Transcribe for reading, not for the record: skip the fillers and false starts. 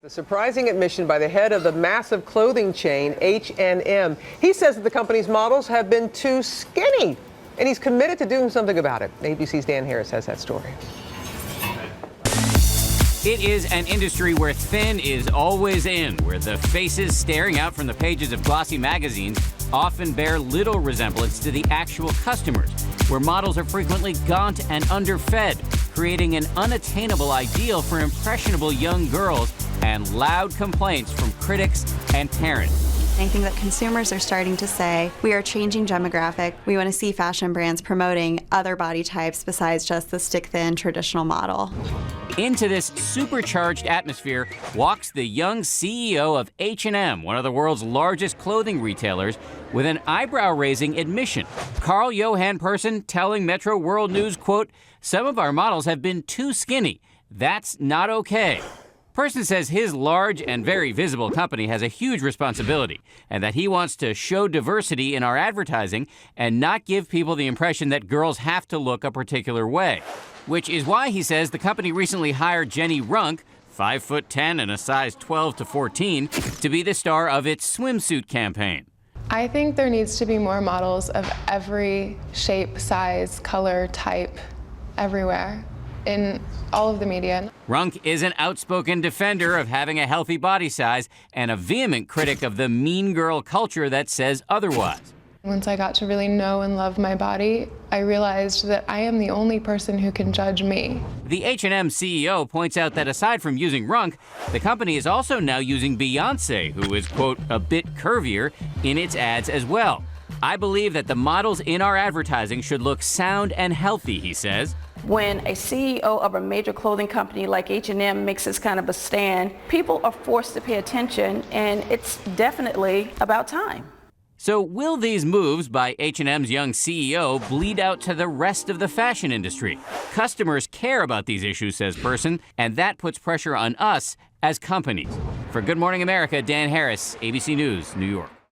The surprising admission by the head of the massive clothing chain, H&M. He says that the company's models have been too skinny, and he's committed to doing something about it. ABC's Dan Harris has that story. It is an industry where thin is always in, where the faces staring out from the pages of glossy magazines often bear little resemblance to the actual customers, where models are frequently gaunt and underfed, creating an unattainable ideal for impressionable young girls and loud complaints from critics and parents. I think that consumers are starting to say, we are changing demographic. We want to see fashion brands promoting other body types besides just the stick-thin traditional model. Into this supercharged atmosphere walks the young CEO of H&M, one of the world's largest clothing retailers, with an eyebrow-raising admission. Karl Johan Persson telling Metro World News, quote, "Some of our models have been too skinny. That's not okay." Persson says his large and very visible company has a huge responsibility and that he wants to show diversity in our advertising and not give people the impression that girls have to look a particular way. Which is why he says the company recently hired Jenny Runk, 5'10" and a size 12 to 14, to be the star of its swimsuit campaign. I think there needs to be more models of every shape, size, color, type, everywhere, in all of the media. Runk is an outspoken defender of having a healthy body size and a vehement critic of the mean girl culture that says otherwise. Once I got to really know and love my body, I realized that I am the only person who can judge me. The H&M CEO points out that aside from using Runk, the company is also now using Beyoncé, who is, quote, a bit curvier, in its ads as well. I believe that the models in our advertising should look sound and healthy, he says. When a CEO of a major clothing company like H&M makes this kind of a stand, people are forced to pay attention, and it's definitely about time. So will these moves by H&M's young CEO bleed out to the rest of the fashion industry? Customers care about these issues, says Persson, and that puts pressure on us as companies. For Good Morning America, Dan Harris, ABC News, New York.